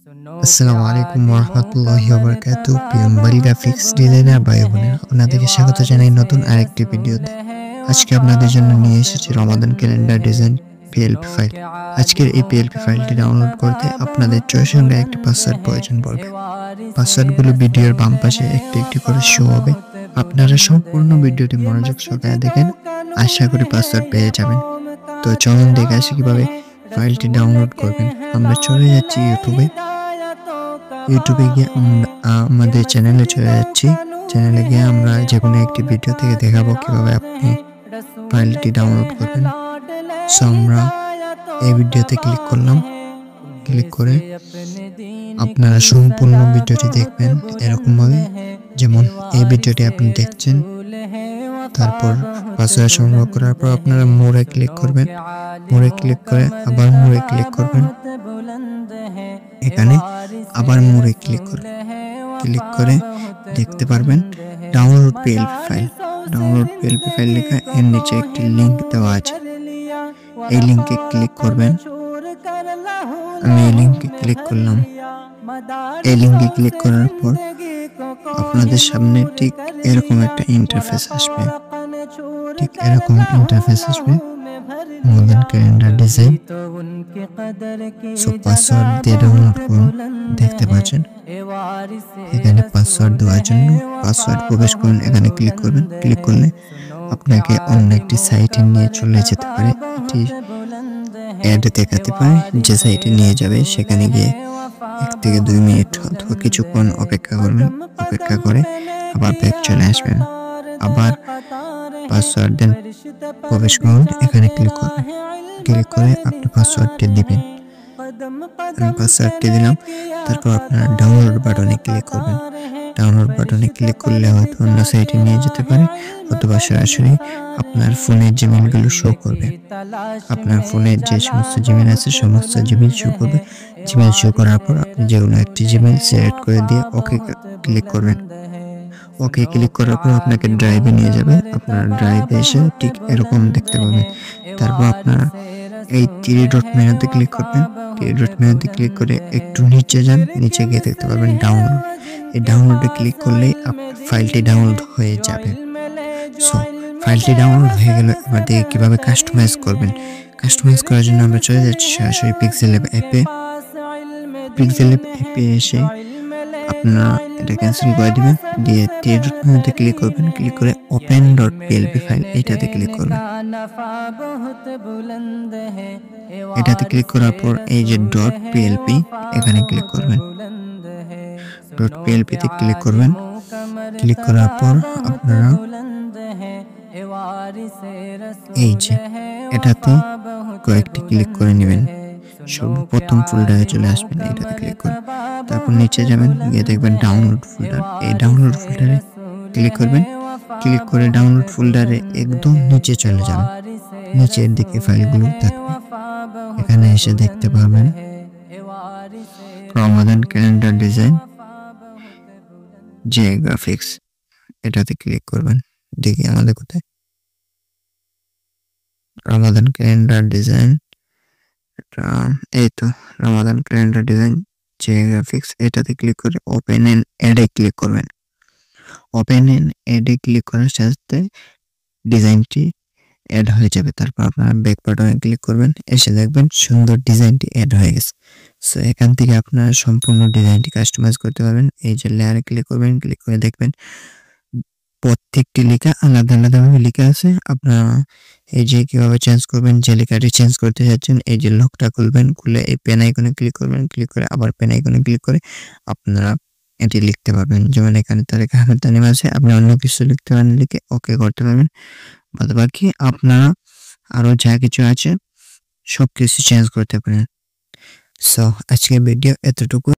আসসালামু আলাইকুম ওয়া রাহমাতুল্লাহি ওয়া বারাকাতুহু। প্রিয় বাড়ি গ্রাফিক্স ডিজাইনার ভাই বোনেরা, আপনাদেরকে স্বাগত জানাই নতুন আরেকটি ভিডিওতে। আজকে আপনাদের জন্য নিয়ে এসেছি রমাদান ক্যালেন্ডার ডিজাইন পিএলপি ফাইল। আজকের এই পিএলপি ফাইলটি ডাউনলোড করতে আপনাদের চয়েসের সঙ্গে একটি পাসওয়ার্ড প্রয়োজন পড়বে। পাসওয়ার্ডগুলো ভিডিওর বাম পাশে একটি একটি করে শো হবে। আপনারা সম্পূর্ণ ভিডিওটি মনোযোগ সহকারে দেখেন, আশা করি পাসওয়ার্ড পেয়ে যাবেন। তো চলুন দেখে আসি কিভাবে ফাইলটি ডাউনলোড করবেন। আমরা চলে যাচ্ছি ইউটিউবে গিয়ে আমাদের চ্যানেলে চলে যাচ্ছি। চ্যানেলে গিয়ে আমরা যে কোনো একটি ভিডিও থেকে দেখাবো কিভাবে আপনি ফাইলটি ডাউনলোড করবেন। সো আমরা এই ভিডিওতে ক্লিক করলাম। ক্লিক করে আপনারা সম্পূর্ণ ভিডিওটি দেখবেন এরকমভাবে, যেমন এই ভিডিওটি আপনি দেখছেন। তারপর পাসওয়ার্ড সংগ্রহ করার পর আপনারা মোড়ে ক্লিক করবেন। মোড়ে ক্লিক করে আবার মোড়ে ক্লিক করবেন। এখানে আবার মোড়ে ক্লিক করবেন। ক্লিক করে দেখতে পারবেন download PLP file. Download PLP file লেখা এর নিচে একটি লিংক দেওয়া আছে। এই লিংকে ক্লিক করবেন। আমি এই লিংকে ক্লিক করলাম। এই লিংকে ক্লিক করার পর আপনাদের সামনে ঠিক এরকম একটা ইন্টারফেস আসবে। ঠিক এরকম ইন্টারফেস আসবে রমাদান ক্যালেন্ডার ডিজাইন। সো পাসওয়ার্ড দিয়ে ডাউনলোড করুন। দেখতে পাচ্ছেন এখানে পাসওয়ার্ড দেওয়ার জন্য পাসওয়ার্ড প্রবেশ করুন। এখানে ক্লিক করবেন। ক্লিক করলে আপনাকে অন্য একটি সাইটে নিয়ে চলে যেতে পারে। এটি অ্যাড দেখাতে পারে, যে সাইটে নিয়ে যাবে সেখানে গিয়ে 1 থেকে 2 মিনিট অথবা কিছুক্ষণ অপেক্ষা করবেন। অপেক্ষা করে আবার ব্যাক চলে আসবেন। আবার পাসওয়ার্ড দেন, প্রবেশ করুন। এখানে ক্লিক করবেন। ক্লিক করে আপনি পাসওয়ার্ডটি দিবেন। আমি পাসওয়ার্ডটি দিলাম। তারপর আপনারা ডাউনলোড বাটনে ক্লিক করবেন। ডাউনলোড বাটনে ক্লিক করলে হয়তো অন্য সাইটে নিয়ে যেতে পারে, অথবা সরাসরি আপনার ফোনের জিমেইলগুলো শো করবে। আপনার ফোনের যে সমস্ত জিমেইল আছে সমস্ত জিমেইল শো করবে। জিমেইল শো করার পর আপনি যে কোনো একটি জিমেইল সিলেক্ট করে দিয়ে ওকে ক্লিক করবেন। ওকে ক্লিক করার পর আপনাকে ড্রাইভে নিয়ে যাবে। আপনার ড্রাইভে এসে ঠিক এরকম দেখতে পাবেন। তারপর আপনারা এই 3 ডট মেনুতে ক্লিক করবেন। 3 ডট মেনুতে ক্লিক করে একটু নিচে যান। নিচে গিয়ে দেখতে পাবেন ডাউনলোড। এই ডাউনলোডে ক্লিক করলেই আপনার ফাইলটি ডাউনলোড হয়ে যাবে। সো ফাইলটি ডাউনলোড হয়ে গেল। এবার দেখে কিভাবে কাস্টমাইজ করবেন। কাস্টমাইজ করার জন্য আমরা চলে যাচ্ছি সরাসরি পিক্সেল ল্যাব অ্যাপে। পিক্সেল ল্যাব অ্যাপে এসে আপনারা এটা ক্যান্সেল করে দিবেন। দিয়ে 3 ডট মেনুতে ক্লিক করবেন। ক্লিক করে ওপেন ডট পিএলপি ফাইল এটাতে ক্লিক করবেন। এটাতে ক্লিক করার পর এই যে ডট পিএলপি এখানে ক্লিক করবেন। ডট পিএলপি তে ক্লিক করবেন। ক্লিক করার পর আপনারা এই যে এটাতে কয়েকটি ক্লিক করে নেবেন। সর্বপ্রথম ফোল্ডারে চলে আসবেন। এটাতে ক্লিক করে তারপর নিচে যাবেন, গিয়ে দেখবেন ডাউনলোড ফোল্ডার। এই ডাউনলোড ফোল্ডারে ক্লিক করবেন। ক্লিক করে ডাউনলোড ফোল্ডারে একদম নিচে চলে যাবেন। নিচের দিকে ফাইলগুলো থাকবে। এখানে এসে দেখতে পাবেন রমাদান ক্যালেন্ডার ডিজাইন জে গ্রাফিক্স। এটাতে ক্লিক করবেন। দেখি আমাদের কোথায় রমাদান ক্যালেন্ডার ডিজাইন। এই তো রমাদান ক্যালেন্ডার ডিজাইন জে গ্রাফিক্স। এটাতে ক্লিক করে ওপেন এন্ড অ্যাডে ক্লিক করবেন। ওপেন এন্ড অ্যাডে ক্লিক করার সাথে ডিজাইনটি অ্যাড হয়ে যাবে। তারপর আপনারা ব্যাক বাটনে ক্লিক করবেন। এসে দেখবেন সুন্দর ডিজাইনটি অ্যাড হয়ে গেছে। সো এখান থেকে আপনারা সম্পূর্ণ ডিজাইনটি কাস্টমাইজ করতে পারবেন। এই যে লেয়ারে ক্লিক করবেন। ক্লিক করে দেখবেন প্রত্যেকটি লেখা আলাদা আলাদাভাবে লেখা আছে। আপনারা এই যে কিভাবে চেঞ্জ করবেন, যে লেখাটি চেঞ্জ করতে যাচ্ছেন এই যে লকটা খুলবেন। খুলে এই পেন আইকনে ক্লিক করবেন। ক্লিক করে আবার পেন আইকনে ক্লিক করে আপনারা এটি লিখতে পারবেন। যেমন এখানে তারিখ আহমেদ তানিম আছে, আপনি অন্য কিছু লিখতে পারেন, লিখে ওকে করতে পারবেন। বাদ বাকি আপনারা আরো যা কিছু আছে সবকিছু চেঞ্জ করতে পারেন। সো আজকের ভিডিও এতটুকু।